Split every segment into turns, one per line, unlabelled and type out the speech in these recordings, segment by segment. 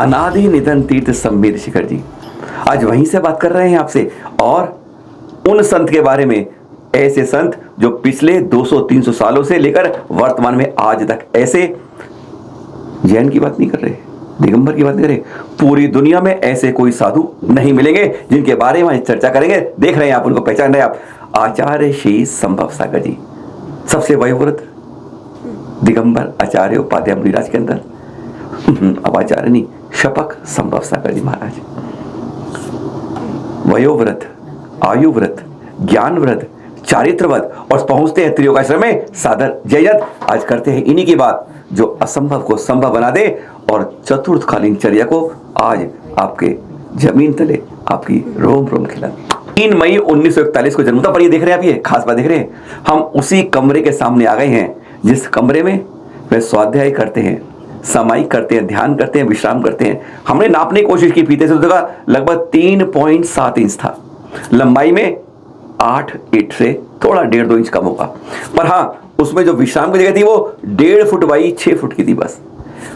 अनादि निधन तीर्थ संबित शिखर जी, आज वहीं से बात कर रहे हैं आपसे, और उन संत के बारे में, ऐसे संत जो पिछले 200-300 सालों से लेकर वर्तमान में आज तक, ऐसे जैन की बात नहीं कर रहे, दिगंबर की बात नहीं कर रहे, पूरी दुनिया में ऐसे कोई साधु नहीं मिलेंगे जिनके बारे में चर्चा करेंगे। देख रहे हैं आप, उनको पहचान रहे हैं आप, आचार्य श्री संभव सागर जी, सबसे वयोवृद्ध दिगंबर आचार्य उपाध्याय मुनिराज के अंदर, अब आचार्य नहीं, शपक संभव सागर जी महाराज, वयोवृद्ध, आयुवृद्ध, ज्ञानवृद्ध, चारित्रवत, और पहुंचते हैं त्रियोगाश्रम में सादर जयत। आज करते हैं इन्हीं की बात जो असंभव को संभव बना दे और चतुर्थकालीन चर्या को आज आपके जमीन तले आपकी रोम रोम खिला दे। 3 मई 1941 को जन्म था। पर ये देख रहे हैं आप, ये खास बात देख रहे हैं, हम उसी कमरे के सामने आ गए हैं जिस कमरे में वे स्वाध्याय करते हैं, सामायिक करते हैं, ध्यान करते हैं, विश्राम करते हैं। हमने नापने की कोशिश की फीते से, तो देखा लगभग 3.7 इंच था, लंबाई में 8 इंच से थोड़ा 1.5-2 इंच कम होगा, पर हाँ उसमें जो विश्राम की जगह थी वो 1.5 फुट बाई 6 फुट की थी बस।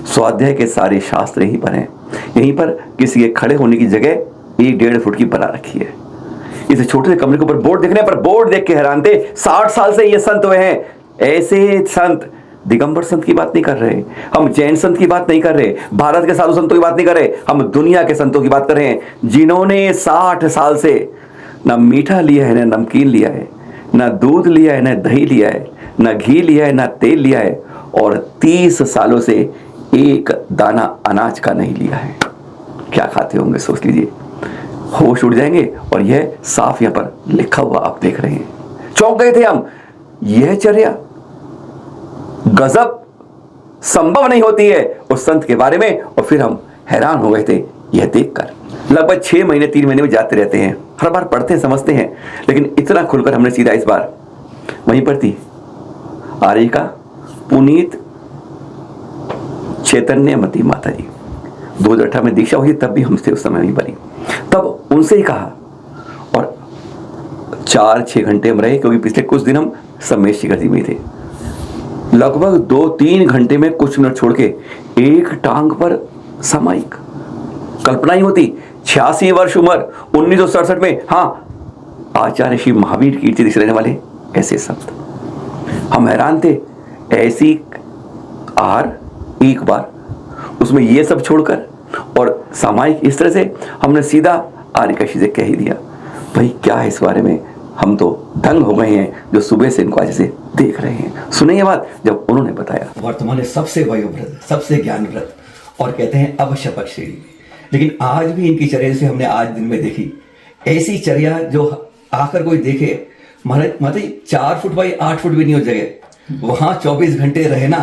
स्वाध्याय के सारे शास्त्र यहीं पर हैं, यहीं पर किसी के खड़े होने की जगह 1-1.5 फुट की बना रखी है। इस छोटे से कमरे के ऊपर बोर्ड देखने पर बोर्ड देख के हैरान थे। 60 साल से ये संत हुए हैं। ऐसे संत, दिगंबर संत की बात नहीं कर रहे हम, जैन संत की बात नहीं कर रहे, भारत के साधु संतों की बात नहीं कर रहे, हम दुनिया के संतों की बात कर रहे हैं, जिन्होंने 60 साल से ना मीठा लिया है, ना नमकीन लिया है, ना दूध लिया है, ना दही लिया है, ना घी लिया है, ना तेल लिया है, और 30 सालों से एक दाना अनाज का नहीं लिया है। क्या खाते होंगे सोच लीजिए, होश उड़ जाएंगे। और यह साफ यहां पर लिखा हुआ आप देख रहे हैं। चौंक गए थे हम, यह चर्या गजब संभव नहीं होती है उस संत के बारे में, और फिर हम हैरान हो गए थे यह देखकर। लगभग 6 महीने 3 महीने में जाते रहते हैं, हर बार पढ़ते हैं, समझते हैं, लेकिन इतना खुलकर हमने सीधा इस बार वहीं पर थी आर्य का पुनीत चैतन्यमती माता जी, 2018 में दीक्षा हुई, तब भी हमसे उस समय नहीं बनी। तब उनसे ही कहा, और 4-6 घंटे हम रहे, क्योंकि पिछले कुछ दिन हम सम्मेश शिखर जी में थे। लगभग 2-3 घंटे में कुछ मिनट छोड़ के एक टांग पर सामायिक, कल्पना ही होती। 86 वर्ष उम्र, 1967 में, हाँ आचार्य श्री महावीर कीर्ति दिख रहने वाले ऐसे संत। हम हैरान थे, ऐसी आहार एक बार, उसमें ये सब छोड़कर और सामायिक इस तरह से, हमने सीधा आर्यकाशी से कह ही दिया, भाई क्या है इस बारे में, हम तो दंग हो गए हैं जो सुबह से इनको आज से देख रहे हैं। सुने ये बात जब उन्होंने बताया। वर्तमान सबसे वयोवृद्ध, सबसे ज्ञानवृद्ध, और कहते हैं अब शपथ श्रेणी। लेकिन आज भी इनकी चर्या से हमने आज दिन में देखी, ऐसी चर्या जो आकर कोई देखे, मतलब 4 फुट बाई 8 फुट भी नहीं हो जगह, वहां 24 घंटे रहना,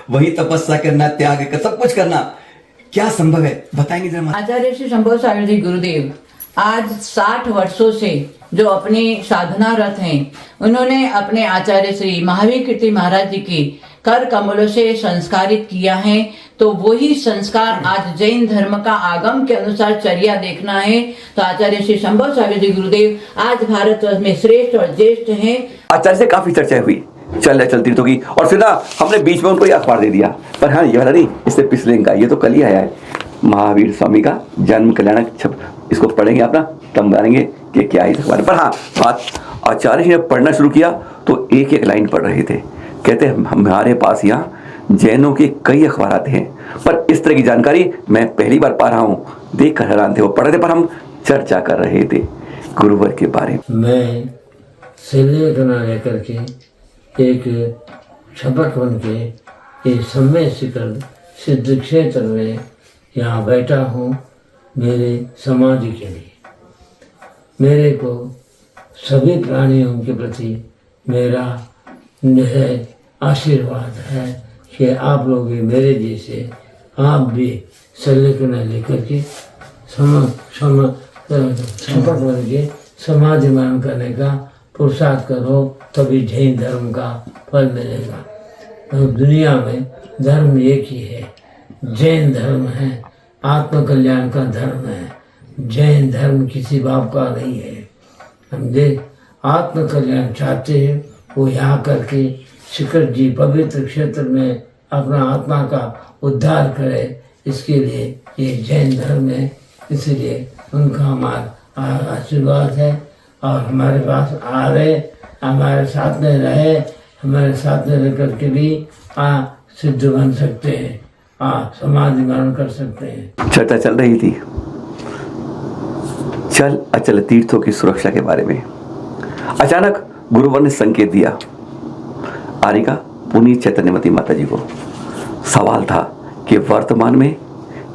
वही तपस्या करना, त्याग कर, सब कुछ करना, क्या संभव है बताएंगे जरा।
आचार्य श्री संभव सागर जी गुरुदेव आज 60 वर्षों से जो अपने साधनारत हैं, उन्होंने अपने आचार्य श्री महावीर कीर्ति महाराज जी की कर कमलों से संस्कारित किया है। तो वही संस्कार आज जैन धर्म का आगम के अनुसार चर्या देखना है, तो आचार्य श्री संभव सागर जी गुरुदेव आज भारतवर्ष में श्रेष्ठ और ज्येष्ठ हैं। आचार्य से काफी चर्चा हुई, चलती तो की, और फिर ना हमने बीच में उनको अखबार दे दिया, पर हाँ ये वाला नहीं, इससे पिछले का, ये तो कल ही आया है, महावीर स्वामी का जन्म कल्याणक छप, इसको पढ़ेंगे आप ना, तब जानेंगे कि क्या है इस अखबार। पर हाँ बात, आचार्य जी ने पढ़ना शुरू किया तो एक एक लाइन पढ़ रहे थे। कहते हैं हमारे पास यहाँ जैनों के कई अखबार आते हैं, पर इस तरह की जानकारी मैं पहली बार पा रहा हूँ। देख कर हैरान थे, वो पढ़ रहे थे पर हम चर्चा कर रहे थे गुरुवर के बारे में।
मैं सिलेकना लेकर के एक छपक बन के ये सम्मेय शिखर सिद्ध क्षेत्र में यहाँ बैठा हूँ मेरे समाधि के लिए। मेरे को सभी प्राणियों के प्रति मेरा आशीर्वाद है कि आप लोग भी मेरे जैसे, आप भी संलेखना लेकर के छपक बन के समाधि मान करने का पुरुषार्थ करो, तभी जैन धर्म का फल मिलेगा। तो दुनिया में धर्म एक ही है, जैन धर्म है, आत्मकल्याण का धर्म है। जैन धर्म किसी बाप का नहीं है। हम देख आत्मकल्याण चाहते हैं, वो यहाँ करके शिखर जी पवित्र क्षेत्र में अपना आत्मा का उद्धार करे, इसके लिए ये जैन धर्म है, इसलिए उनका हमारा आशीर्वाद है। और हमारे पास आ रहे, हमारे साथ में रहे, हमारे साथ में रह करके भी सिद्ध बन सकते हैं, समाधि ग्रहण कर सकते हैं।
चर्चा चल रही थी चल अचल तीर्थों की सुरक्षा के बारे में। अचानक गुरुवर ने संकेत दिया, आनिका पुनीत चैतन्यवती माता जी को। सवाल था कि वर्तमान में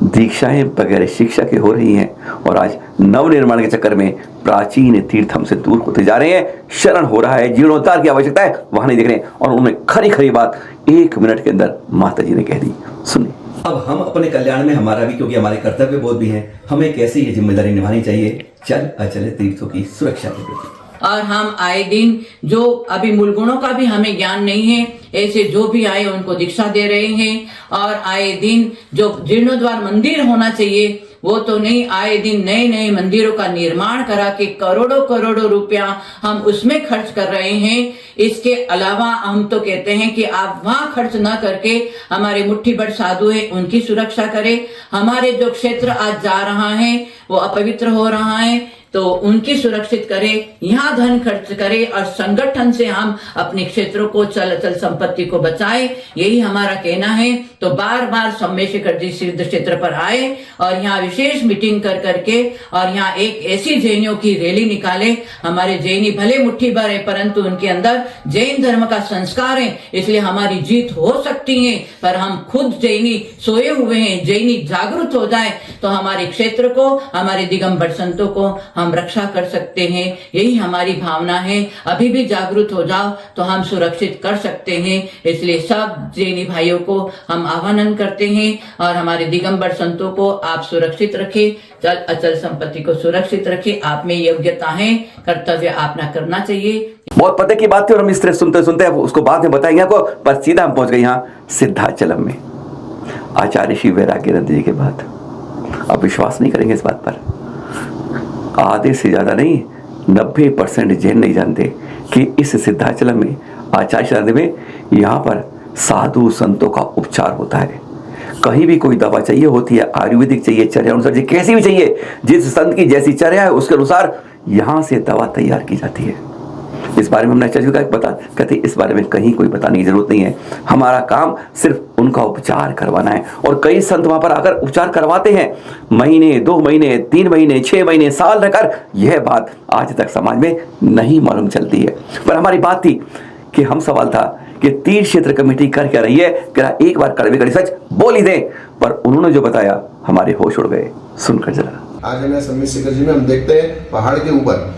दीक्षाएं बगैर शिक्षा के हो रही हैं और आज नवनिर्माण के चक्कर में प्राचीन तीर्थ हमसे दूर होते जा रहे हैं, शरण हो रहा है, जीर्णोद्धार की आवश्यकता है, वहां नहीं देख रहे। और उन्होंने खरी खरी बात 1 मिनट के अंदर माता जी ने कह दी, सुनिए।
अब हम अपने कल्याण में हमारा भी, क्योंकि हमारे कर्तव्य बोध भी हैं, हमें कैसे ये जिम्मेदारी निभानी चाहिए चल अचल तीर्थों की सुरक्षा के प्रति।
और हम आए दिन जो अभी मूल गुणों का भी हमें ज्ञान नहीं है, ऐसे जो भी आए उनको दीक्षा दे रहे हैं। और आए दिन जो जीर्णोद्धार मंदिर होना चाहिए वो तो नहीं, आए दिन नए नए मंदिरों का निर्माण करा के करोड़ों करोड़ों रुपया हम उसमें खर्च कर रहे हैं। इसके अलावा हम तो कहते हैं कि आप वहां खर्च न करके हमारे मुट्ठी भर साधु है उनकी सुरक्षा करें। हमारे जो क्षेत्र आज जा रहा है वो अपवित्र हो रहा है तो उनकी सुरक्षित करें, यहाँ धन खर्च करें और संगठन से हम अपने क्षेत्रों को चल अचल संपत्ति को बचाएं, यही हमारा कहना है। तो बार बार सोमेश्वर जी सिद्ध क्षेत्र पर आए और यहाँ विशेष मीटिंग कर करके और यहाँ एक ऐसी जैनियों की रैली निकाले। हमारे जैनी भले मुट्ठी भर है परंतु उनके अंदर जैन धर्म का संस्कार है, इसलिए हमारी जीत हो सकती है। पर हम खुद जैनी सोए हुए हैं, जैनी जागरूक हो जाए तो हमारे क्षेत्र को, हमारे दिगंबर संतों को हम रक्षा कर सकते हैं, यही हमारी भावना है। अभी भी जागरूक हो जाओ तो हम सुरक्षित कर सकते हैं। इसलिए सब जैनी भाइयों को हम आह्वान करते हैं और हमारे दिगंबर संतों को आप सुरक्षित रखें, चल अचल संपत्ति को सुरक्षित रखें। आप में योग्यता है, कर्तव्य आपना करना चाहिए।
बहुत पते की बात थी और हम इस तरह सुनते सुनते उसको बाद में बताएंगे आपको, पर सीधा हम पहुंच गए यहाँ सिद्धाचलम में आचार्य श्री वैराग्यानंद जी के बाद। अब विश्वास नहीं करेंगे इस बात पर, आधे से ज्यादा नहीं 90% जैन नहीं जानते कि इस सिद्धाचलम में आचार्य श्री में यहाँ पर साधु संतों का उपचार होता है। कहीं भी कोई दवा चाहिए होती है, आयुर्वेदिक चाहिए, चर्या अनुसार चाहिए, कैसी भी चाहिए, जिस संत की जैसी चर्या है उसके अनुसार यहाँ से दवा तैयार की जाती है। इस बारे में हमने आचार्य जी का कहते इस बारे में कहीं कोई बताने की जरूरत नहीं है, हमारा काम सिर्फ उनका उपचार करवाना है। और कई संत वहां पर आकर उपचार करवाते हैं, महीने 2 महीने 3 महीने 6 महीने साल रहकर। यह बात आज तक समाज में नहीं मालूम चलती है। पर हमारी बात थी कि हम सवाल था कि तीर्थ क्षेत्र कमेटी कर क्या रही है, क्या एक बार कड़वी कड़ी सच बोल ही दे। पर उन्होंने जो बताया हमारे होश उड़ गए, सुनकर जरा।
आज हमें सोमेश्वर जी में हम देखते हैं पहाड़ के ऊपर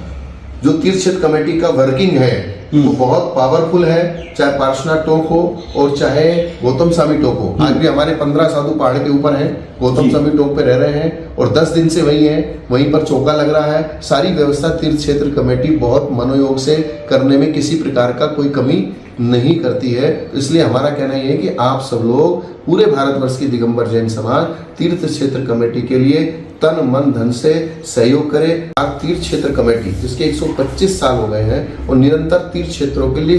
जो तीर्थ क्षेत्र कमेटी का वर्किंग है वो बहुत पावरफुल है, चाहे पार्श्वनाथ टोक हो और चाहे गौतम स्वामी टोक हो। आज भी हमारे 15 साधु पहाड़ के ऊपर हैं, गौतम स्वामी टोक पे रह रहे हैं और 10 दिन से वही हैं, वहीं पर चौका लग रहा है। सारी व्यवस्था तीर्थ क्षेत्र कमेटी बहुत मनोयोग से करने में किसी प्रकार का कोई कमी नहीं करती है। इसलिए हमारा कहना यह है कि आप सब लोग पूरे भारतवर्ष की दिगंबर जैन समाज तीर्थ क्षेत्र कमेटी के लिए तन मन धन से सहयोग करें। आप तीर्थ क्षेत्र कमेटी जिसके 125 साल हो गए हैं और निरंतर तीर्थ क्षेत्रों के लिए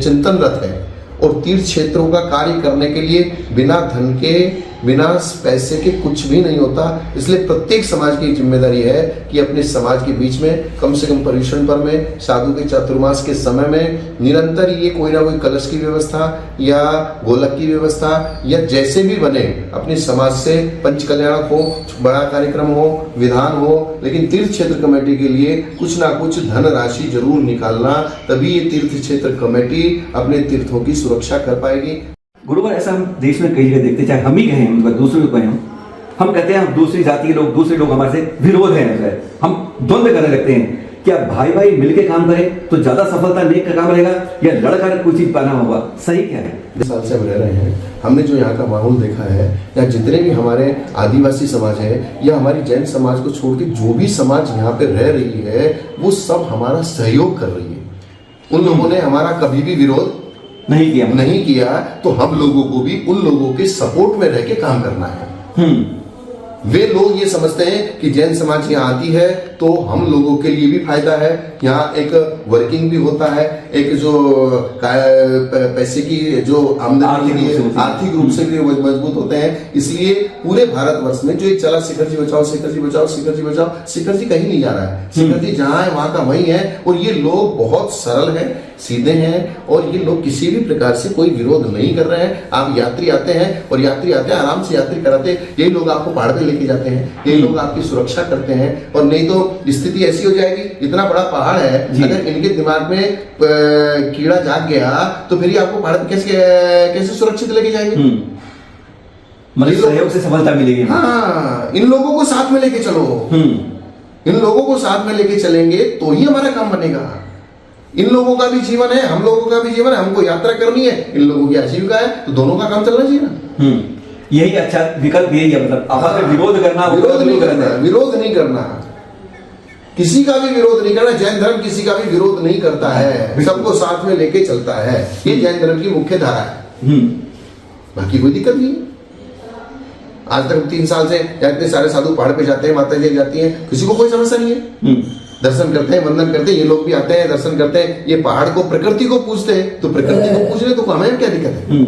चिंतनरत है और तीर्थ क्षेत्रों का कार्य करने के लिए बिना धन के, बिना पैसे के कुछ भी नहीं होता। इसलिए प्रत्येक समाज की जिम्मेदारी है कि अपने समाज के बीच में कम से कम पर्युषण पर्व में, साधु के चातुर्मास के समय में निरंतर ये कोई ना कोई कलश की व्यवस्था या गोलक की व्यवस्था या जैसे भी बने अपने समाज से पंच कल्याण हो, बड़ा कार्यक्रम हो, विधान हो, लेकिन तीर्थ क्षेत्र कमेटी के लिए कुछ ना कुछ धन राशि जरूर निकालना, तभी ये तीर्थ क्षेत्र कमेटी अपने तीर्थों की सुरक्षा कर पाएगी।
गुरुवर ऐसा हम देश में कई जगह देखते, चाहे हम ही कहें मतलब दूसरे लोग कहें, हम कहते हैं हम दूसरी जाति के लोग, दूसरे लोग हमारे से विरोध है, हम द्वंद्व करने लगते हैं। क्या भाई भाई मिलके काम करें तो ज्यादा सफलता नेक का काम रहेगा या लड़कर कुछ चीज पाना होगा? सही क्या है?
10 साल से हम रह रहे हैं, हमने जो यहाँ का माहौल देखा है, या जितने भी हमारे आदिवासी समाज है या हमारी जैन समाज को छोड़ के जो भी समाज यहाँ पे रह रही है वो सब हमारा सहयोग कर रही है। उन लोगों ने हमारा कभी भी विरोध नहीं किया, तो हम लोगों को भी उन लोगों के सपोर्ट में रह के काम करना है। वे लोग ये समझते हैं कि जैन समाज यहाँ आती है तो हम लोगों के लिए भी फायदा है, यहाँ एक वर्किंग भी होता है, एक जो पैसे की जो आमदनी आर्थिक रूप से भी मजबूत होते हैं। इसलिए पूरे भारतवर्ष में जो एक चला शिखर जी बचाओ, शिखर जी बचाओ, शिखर जी बचाओ, शिखर जी कहीं नहीं जा रहा है, शिखर जी जहाँ है वहां का वहीं है। और ये लोग बहुत सरल हैं, सीधे हैं, और ये लोग किसी भी प्रकार से कोई विरोध नहीं कर रहे हैं। आप यात्री आते हैं और यात्री आते हैं आराम से यात्री कराते हैं, यही लोग आपको पहाड़ पे लेके जाते हैं, यही लोग आपकी सुरक्षा करते हैं। और नहीं तो स्थिति ऐसी हो जाएगी, इतना बड़ा पहाड़ है, अगर इनके दिमाग में कीड़ा जाग गया तो फिर ये आपको पहाड़ पे कैसे सुरक्षित लेके जाएंगे।
मतलब सहयोग से सफलता मिलेगी।
हाँ, इन लोगों को साथ में लेके चलो, इन लोगों को साथ में लेके चलेंगे तो ही हमारा काम बनेगा। इन लोगों का भी जीवन है, हम लोगों का भी जीवन है, हमको यात्रा करनी है, इन लोगों की आजीविका है, तो दोनों का काम चलना चाहिए ना।
यही अच्छा विकल्प यही है, मतलब आपस में विरोध करना,
विरोध नहीं करना, विरोध नहीं करना, किसी का भी विरोध नहीं करना। जैन धर्म किसी का भी विरोध नहीं करता है, सबको साथ में लेके चलता है, ये जैन धर्म की मुख्य धारा है। बाकी कोई दिक्कत नहीं है। आज तक 3 साल से इतने सारे साधु पहाड़ पे जाते हैं, माता जी जाती हैं, किसी को कोई समस्या नहीं है। दर्शन करते हैं, वंदन करते हैं, ये लोग भी आते हैं, दर्शन करते हैं, ये पहाड़ को, प्रकृति को पूजते हैं, तो प्रकृति को पूजने तो हमें क्या दिक्कत है।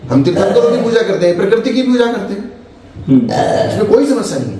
हम तीर्थंकरों की पूजा करते हैं, प्रकृति की पूजा करते हैं, इसमें कोई समस्या नहीं है।